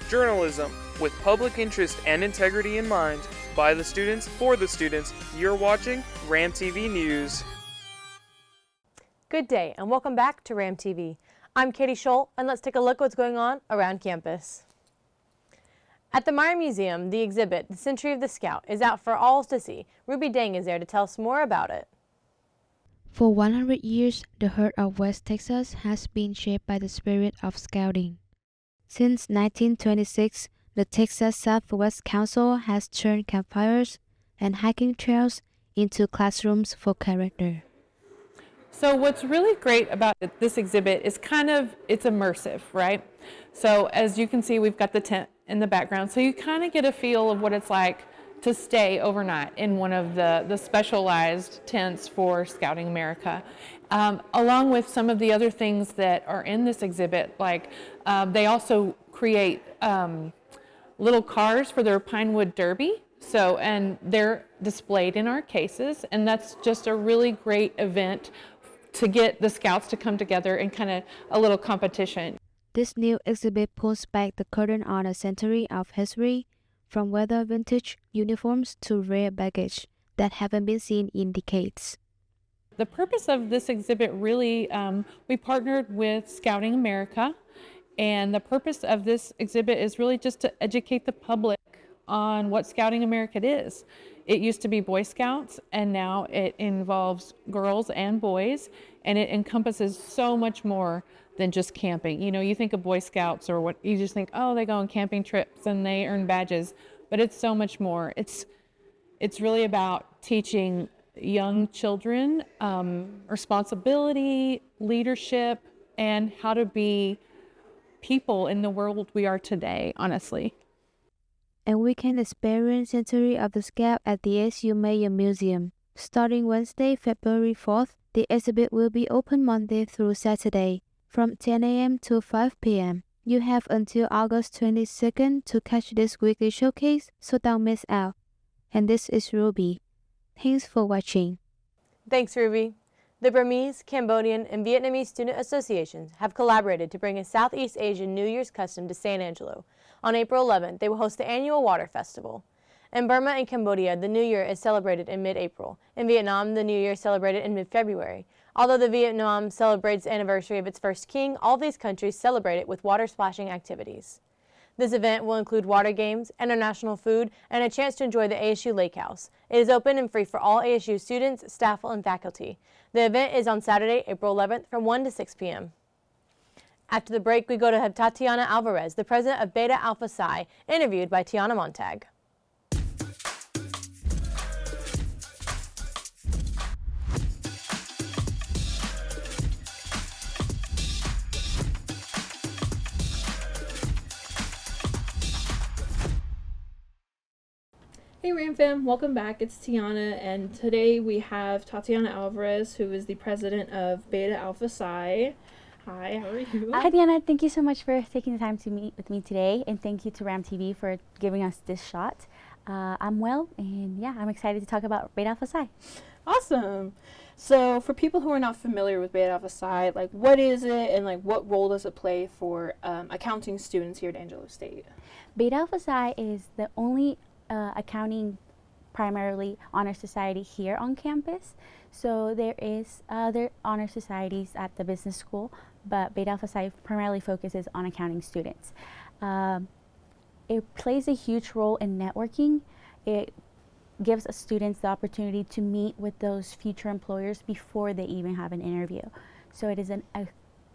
Journalism with public interest and integrity in mind. By the students, for the students. You're watching RAM TV News. Good day and welcome back to RAM TV. I'm Katie Scholl and let's take a look at what's going on around campus. At the Meyer Museum, the exhibit, The Century of the Scout, is out for all to see. Ruby Dang is there to tell us more about it. For 100 years, the heart of West Texas has been shaped by the spirit of scouting. Since 1926, the Texas Southwest Council has turned campfires and hiking trails into classrooms for character. So what's really great about this exhibit is it's immersive, right? So as you can see, we've got the tent in the background, so you kind of get a feel of what it's like to stay overnight in one of the specialized tents for Scouting America. Along with some of the other things that are in this exhibit, like they also create little cars for their Pinewood Derby. So, and they're displayed in our cases, and that's just a really great event to get the scouts to come together in kind of a little competition. This new exhibit pulls back the curtain on a century of history, from weather vintage uniforms to rare baggage that haven't been seen in decades. The purpose of this exhibit really, we partnered with Scouting America, and the purpose of this exhibit is really just to educate the public on what Scouting America is. It used to be Boy Scouts, and now it involves girls and boys, and it encompasses so much more than just camping. You know, you think of Boy Scouts or what, you just think, oh, they go on camping trips and they earn badges, but it's so much more. It's really about teaching young children responsibility, leadership, and how to be people in the world we are today, honestly. And we can experience Century of the Scout at the SU Mayer Museum. Starting Wednesday, February 4th, the exhibit will be open Monday through Saturday from 10 a.m. to 5 p.m. You have until August 22nd to catch this weekly showcase, so don't miss out. And this is Ruby. Thanks for watching. Thanks, Ruby. The Burmese, Cambodian, and Vietnamese student associations have collaborated to bring a Southeast Asian New Year's custom to San Angelo. On April 11th, they will host the annual Water Festival. In Burma and Cambodia, the New Year is celebrated in mid-April. In Vietnam, the New Year is celebrated in mid-February. Although the Vietnam celebrates the anniversary of its first king, all these countries celebrate it with water splashing activities. This event will include water games, international food, and a chance to enjoy the ASU Lake House. It is open and free for all ASU students, staff, and faculty. The event is on Saturday, April 11th from 1 to 6 p.m. After the break, we go to have Tatiana Alvarez, the president of Beta Alpha Psi, interviewed by Tiana Montag. Hey RAM fam, welcome back. It's Tiana, and today we have Tatiana Alvarez, who is the president of Beta Alpha Psi. Hi, how are you? Hi Diana, thank you so much for taking the time to meet with me today, and thank you to RAM TV for giving us this shot. I'm well, and yeah, I'm excited to talk about Beta Alpha Psi. Awesome. So for people who are not familiar with Beta Alpha Psi, like what is it and like what role does it play for accounting students here at Angelo State? Beta Alpha Psi is the only accounting primarily honor society here on campus. So there is other honor societies at the business school, but Beta Alpha Psi primarily focuses on accounting students. It plays a huge role in networking. It gives students the opportunity to meet with those future employers before they even have an interview. So it is an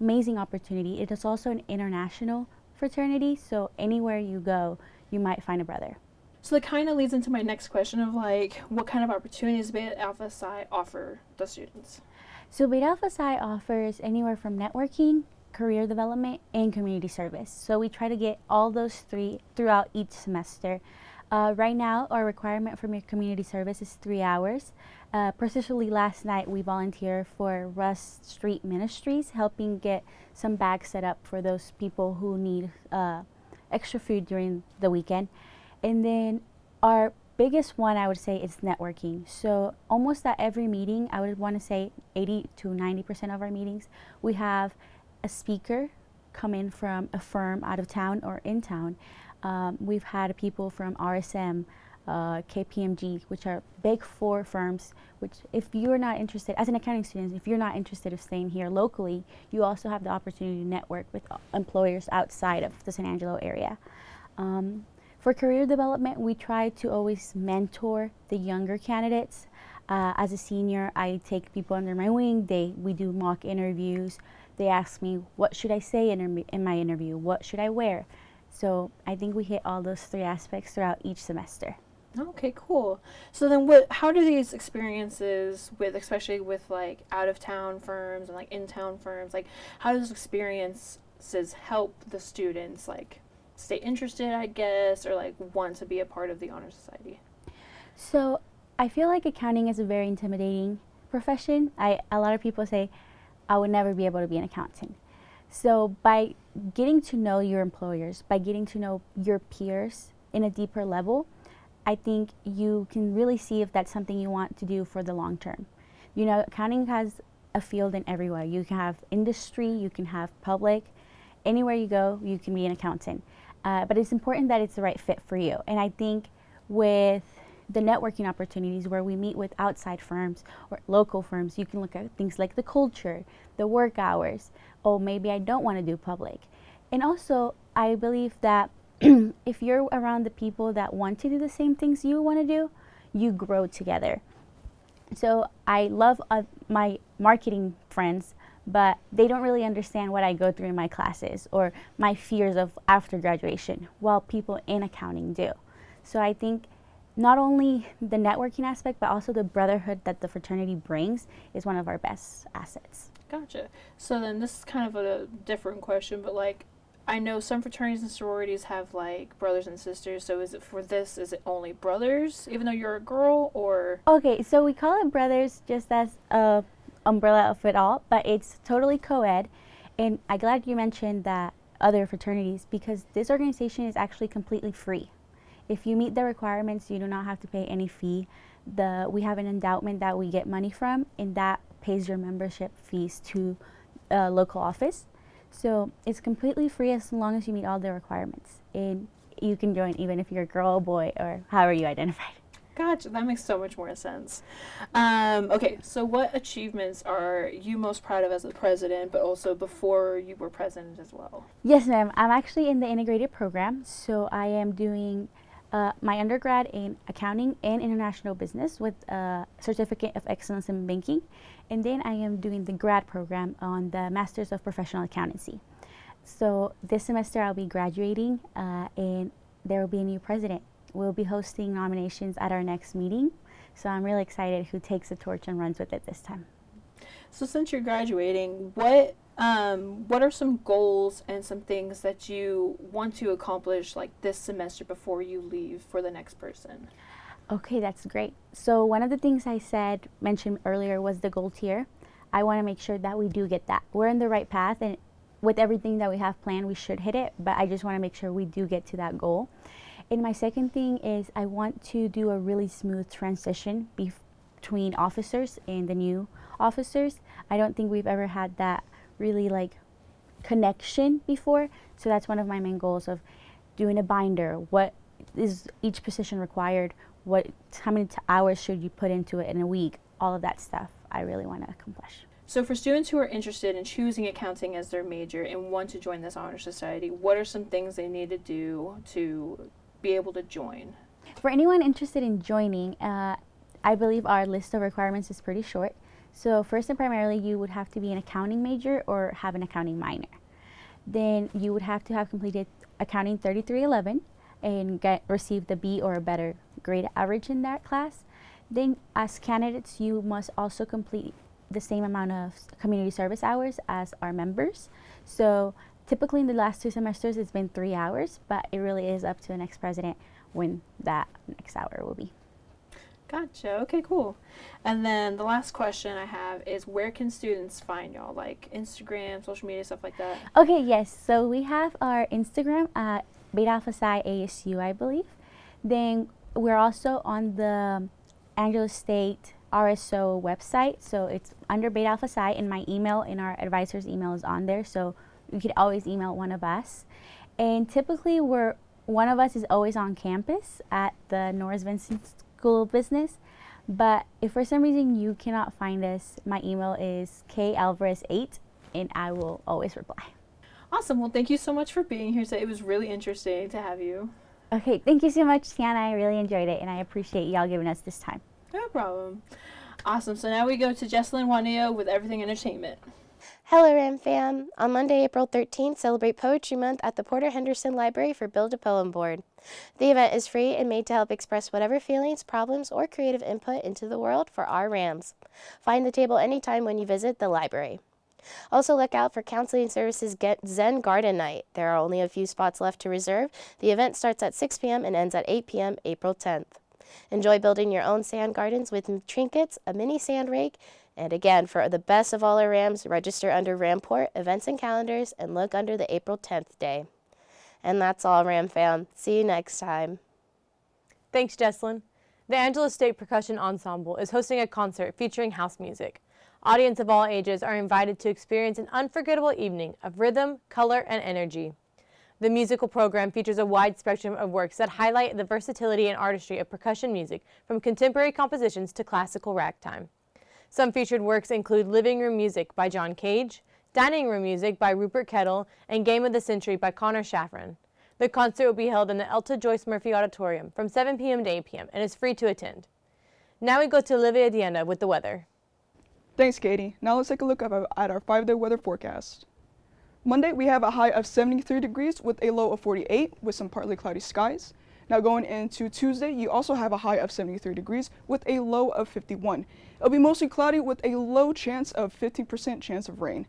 amazing opportunity. It is also an international fraternity, so anywhere you go, you might find a brother. So that kind of leads into my next question of like, what kind of opportunities Beta Alpha Psi offer the students? So Beta Alpha Psi offers anywhere from networking, career development, and community service. So we try to get all those three throughout each semester. Right now, our requirement for community service is 3 hours. Particularly last night, we volunteered for Russ Street Ministries, helping get some bags set up for those people who need extra food during the weekend. And then our biggest one, I would say, is networking. So almost at every meeting, I would want to say 80 to 90% of our meetings, we have a speaker come in from a firm out of town or in town. We've had people from RSM, KPMG, which are big four firms, which if you're not interested, as an accounting student, if you're not interested of staying here locally, you also have the opportunity to network with employers outside of the San Angelo area. For career development, we try to always mentor the younger candidates. As a senior, I take people under my wing. We do mock interviews. They ask me, what should I say in my interview? What should I wear? So I think we hit all those three aspects throughout each semester. Okay, cool. So then how do these experiences especially with like out of town firms and like in town firms, like how do those experiences help the students like stay interested, I guess, or like want to be a part of the Honor Society? So I feel like accounting is a very intimidating profession. A lot of people say, I would never be able to be an accountant. So by getting to know your employers, by getting to know your peers in a deeper level, I think you can really see if that's something you want to do for the long term. You know, accounting has a field in everywhere. You can have industry, you can have public. Anywhere you go, you can be an accountant. But it's important that it's the right fit for you. And I think with the networking opportunities where we meet with outside firms or local firms, you can look at things like the culture, the work hours. Oh, maybe I don't want to do public. And also, I believe that if you're around the people that want to do the same things you want to do, you grow together. So I love my marketing friends, but they don't really understand what I go through in my classes or my fears of after graduation, while people in accounting do. So I think not only the networking aspect, but also the brotherhood that the fraternity brings is one of our best assets. Gotcha. So then this is kind of a different question, but like I know some fraternities and sororities have like brothers and sisters. So is it only brothers, even though you're a girl, or? Okay, so we call it brothers just as a umbrella of it all, but it's totally co-ed. And I'm glad you mentioned that other fraternities, because this organization is actually completely free. If you meet the requirements, you do not have to pay any fee. We have an endowment that we get money from, and that pays your membership fees to a local office. So it's completely free as long as you meet all the requirements. And you can join even if you're a girl, boy, or however you identify. Gotcha. That makes so much more sense. Okay, so what achievements are you most proud of as a president, but also before you were president as well? Yes, ma'am. I'm actually in the integrated program. So I am doing my undergrad in accounting and international business with a certificate of excellence in banking. And then I am doing the grad program on the Masters of Professional Accountancy. So this semester I'll be graduating and there will be a new president. We'll be hosting nominations at our next meeting. So I'm really excited who takes the torch and runs with it this time. So since you're graduating, what are some goals and some things that you want to accomplish like this semester before you leave for the next person? Okay, that's great. So one of the things I mentioned earlier was the goal tier. I want to make sure that we do get that. We're in the right path, and with everything that we have planned, we should hit it, but I just want to make sure we do get to that goal. And my second thing is I want to do a really smooth transition between officers and the new officers. I don't think we've ever had that really like connection before. So that's one of my main goals of doing a binder. What is each position required? How many hours should you put into it in a week? All of that stuff I really want to accomplish. So for students who are interested in choosing accounting as their major and want to join this honor society, what are some things they need to do to be able to join? For anyone interested in joining, I believe our list of requirements is pretty short. So first and primarily, you would have to be an accounting major or have an accounting minor. Then you would have to have completed accounting 3311 and received the B or a better grade average in that class. Then as candidates, you must also complete the same amount of community service hours as our members. So typically in the last 2 semesters, it's been 3 hours, but it really is up to the next president when that next hour will be. Gotcha. Okay, cool. And then the last question I have is, where can students find y'all? Like Instagram, social media, stuff like that? Okay, yes. So we have our Instagram at Beta Alpha Psi ASU, I believe. Then we're also on the Angelo State RSO website. So it's under Beta Alpha Psi, and my email and our advisor's email is on there. So you could always email one of us. And typically one of us is always on campus at the Norris Vincent School of Business. But if for some reason you cannot find us, my email is kalvarez8 and I will always reply. Awesome. Well, thank you so much for being here today. It was really interesting to have you. Okay, thank you so much, Tiana. I really enjoyed it, and I appreciate y'all giving us this time. No problem. Awesome. So now we go to Jesselyn Juanillo with Everything Entertainment. Hello, Ram fam. On Monday, April 13th, celebrate Poetry Month at the Porter Henderson Library for Build a Poem Board. The event is free and made to help express whatever feelings, problems, or creative input into the world for our Rams. Find the table anytime when you visit the library. Also look out for Counseling Services Zen Garden Night. There are only a few spots left to reserve. The event starts at 6 p.m. and ends at 8 p.m. April 10th. Enjoy building your own sand gardens with trinkets, a mini sand rake, and again, for the best of all our Rams, register under Ramport Events and Calendars and look under the April 10th day. And that's all, Ram fam. See you next time. Thanks, Jesselyn. The Angela State Percussion Ensemble is hosting a concert featuring house music. Audience of all ages are invited to experience an unforgettable evening of rhythm, color, and energy. The musical program features a wide spectrum of works that highlight the versatility and artistry of percussion music, from contemporary compositions to classical ragtime. Some featured works include Living Room Music by John Cage, Dining Room Music by Rupert Kettle, and Game of the Century by Connor Shafran. The concert will be held in the Elta Joyce Murphy Auditorium from 7 p.m. to 8 p.m. and is free to attend. Now we go to Olivia Dienda with the weather. Thanks, Katie. Now let's take a look at our 5-day weather forecast. Monday, we have a high of 73 degrees with a low of 48 with some partly cloudy skies. Now going into Tuesday, you also have a high of 73 degrees with a low of 51. It'll be mostly cloudy with a low chance of 50% chance of rain.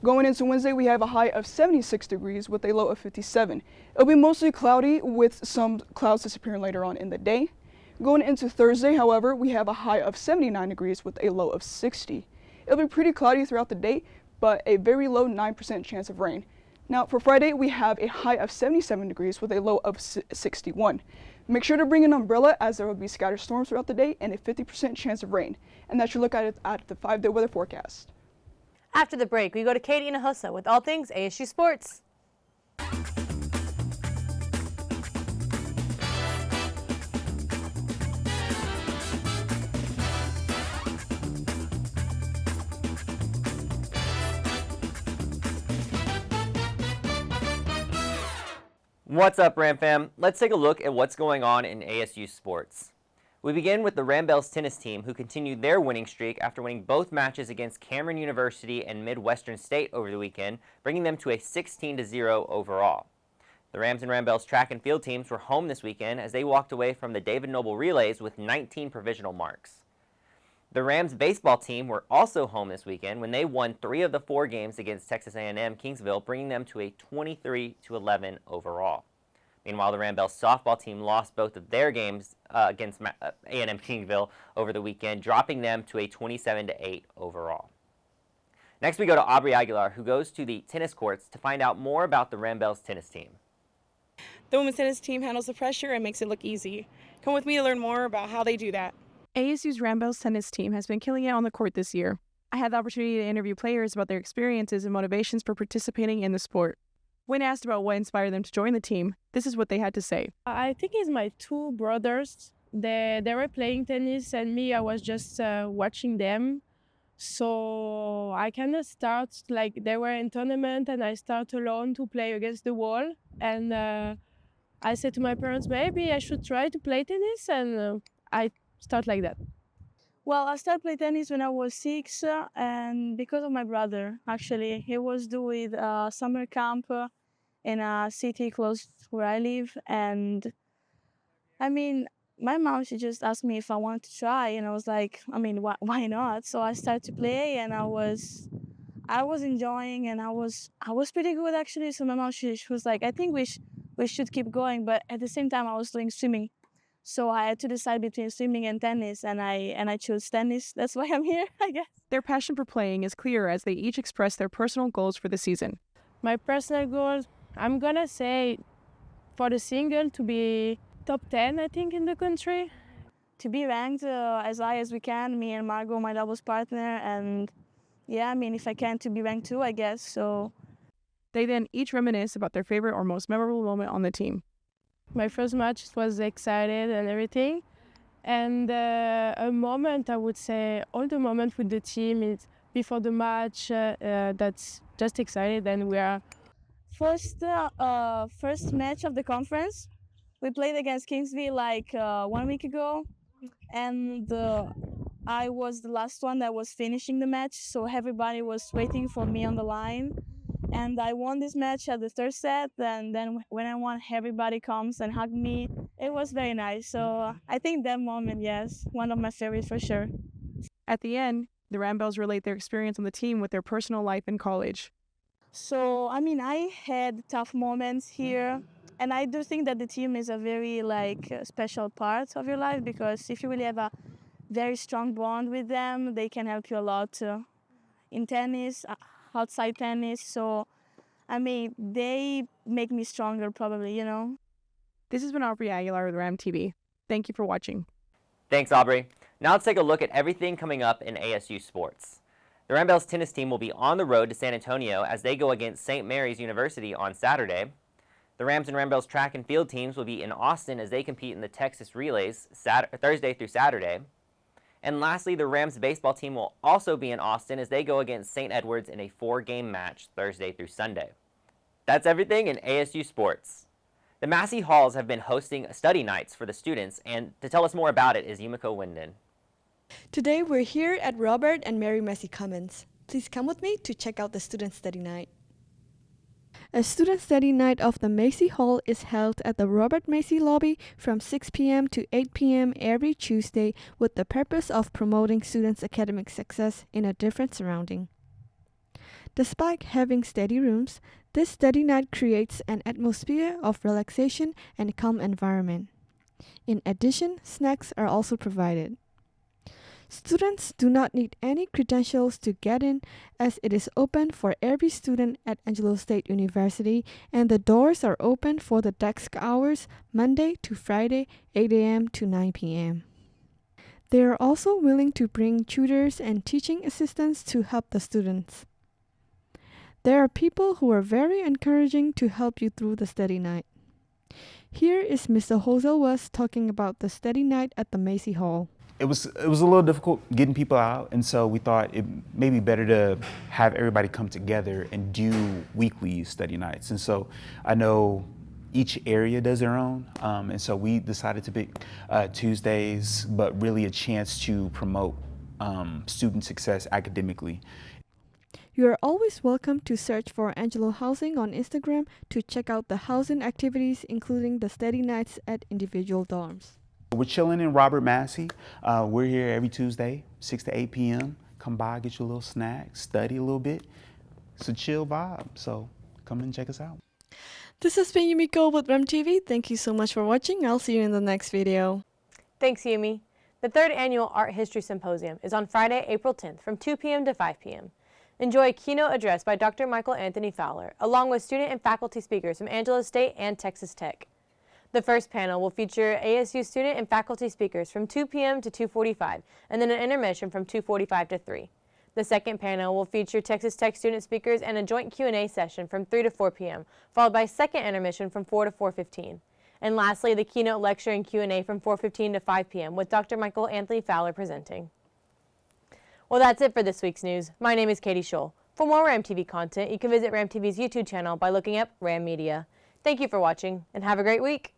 Going into Wednesday, we have a high of 76 degrees with a low of 57. It'll be mostly cloudy with some clouds disappearing later on in the day. Going into Thursday, however, we have a high of 79 degrees with a low of 60. It'll be pretty cloudy throughout the day, but a very low 9% chance of rain. Now for Friday, we have a high of 77 degrees with a low of 61. Make sure to bring an umbrella as there will be scattered storms throughout the day and a 50% chance of rain. And that's your look at the 5-day weather forecast. After the break, we go to Katie Hinojosa with all things ASU Sports. What's up, Ram fam? Let's take a look at what's going on in ASU sports. We begin with the Rambells tennis team, who continued their winning streak after winning both matches against Cameron University and Midwestern State over the weekend, bringing them to a 16-0 overall. The Rams and Rambells track and field teams were home this weekend as they walked away from the David Noble Relays with 19 provisional marks. The Rams baseball team were also home this weekend when they won 3 of the 4 games against Texas A&M Kingsville, bringing them to a 23-11 overall. Meanwhile, the Rambells softball team lost both of their games against A&M Kingsville over the weekend, dropping them to a 27-8 overall. Next, we go to Aubrey Aguilar, who goes to the tennis courts to find out more about the Rambells tennis team. The women's tennis team handles the pressure and makes it look easy. Come with me to learn more about how they do that. ASU's Rambells tennis team has been killing it on the court this year. I had the opportunity to interview players about their experiences and motivations for participating in the sport. When asked about what inspired them to join the team, this is what they had to say. I think it's my 2 brothers. They were playing tennis and me, I was just watching them. So I kind of start, like they were in tournament and I start alone to play against the wall. And I said to my parents, maybe I should try to play tennis, and I start like that. Well, I started playing tennis when I was 6, and because of my brother, actually. He was doing summer camp in a city close to where I live, and I mean, my mom, she just asked me if I wanted to try, and I was like, I mean, why not? So I started to play, and I was enjoying, and I was pretty good actually. So my mom, she was like, I think we should keep going, but at the same time, I was doing swimming. So I had to decide between swimming and tennis, and I chose tennis. That's why I'm here, I guess. Their passion for playing is clear as they each express their personal goals for the season. My personal goals, I'm gonna say for the single to be top 10, I think, in the country. To be ranked as high as we can, me and Margot, my doubles partner, and yeah, I mean, if I can, to be ranked 2, I guess. So They then each reminisce about their favorite or most memorable moment on the team. My first match was excited and everything. And a moment, I would say, all the moment with the team is before the match, that's just excited, and we are First match of the conference. We played against Kingsville like 1 week ago, and I was the last one that was finishing the match, so everybody was waiting for me on the line. And I won this match at the third set, and then when I won, everybody comes and hugged me. It was very nice. So I think that moment, yes, one of my favorites for sure. At the end, the Rambells relate their experience on the team with their personal life in college. So, I mean, I had tough moments here, and I do think that the team is a very special part of your life, because if you really have a very strong bond with them, they can help you a lot in tennis, outside tennis. So, I mean, they make me stronger probably, you know. This has been Aubrey Aguilar with Ram TV. Thank you for watching. Thanks, Aubrey. Now let's take a look at everything coming up in ASU sports. The Rambells tennis team will be on the road to San Antonio as they go against St. Mary's University on Saturday. The Rams and Rambells track and field teams will be in Austin as they compete in the Texas Relays Thursday through Saturday. And lastly, the Rams baseball team will also be in Austin as they go against St. Edwards in a 4-game match Thursday through Sunday. That's everything in ASU sports. The Massey Halls have been hosting study nights for the students, and to tell us more about it is Yumiko Winden. Today we're here at Robert and Mary Massey Commons. Please come with me to check out the Student Study Night. A Student Study Night of the Massey Hall is held at the Robert Massey lobby from 6 p.m. to 8 p.m. every Tuesday with the purpose of promoting students' academic success in a different surrounding. Despite having study rooms, this study night creates an atmosphere of relaxation and calm environment. In addition, snacks are also provided. Students do not need any credentials to get in, as it is open for every student at Angelo State University, and the doors are open for the desk hours Monday to Friday, 8 a.m. to 9 p.m. They are also willing to bring tutors and teaching assistants to help the students. There are people who are very encouraging to help you through the study night. Here is Mr. Hosel West talking about the study night at the Massey Hall. It was a little difficult getting people out, and so we thought it may be better to have everybody come together and do weekly study nights. And so I know each area does their own, and so we decided to pick Tuesdays, but really a chance to promote student success academically. You are always welcome to search for Angelo Housing on Instagram to check out the housing activities, including the study nights at individual dorms. We're chilling in Robert Massey. We're here every Tuesday, 6 to 8 p.m. Come by, get you a little snack, study a little bit. It's a chill vibe, so come and check us out. This has been Yumiko with Ram TV. Thank you so much for watching. I'll see you in the next video. Thanks, Yumi. The third annual Art History Symposium is on Friday, April 10th from 2 p.m. to 5 p.m. Enjoy a keynote address by Dr. Michael Anthony Fowler, along with student and faculty speakers from Angelo State and Texas Tech. The first panel will feature ASU student and faculty speakers from 2 p.m. to 2:45, and then an intermission from 2:45 to 3. The second panel will feature Texas Tech student speakers and a joint Q&A session from 3 to 4 p.m., followed by a second intermission from 4 to 4:15. And lastly, the keynote lecture and Q&A from 4:15 to 5 p.m. with Dr. Michael Anthony Fowler presenting. Well, that's it for this week's news. My name is Katie Scholl. For more Ram TV content, you can visit Ram TV's YouTube channel by looking up Ram Media. Thank you for watching, and have a great week.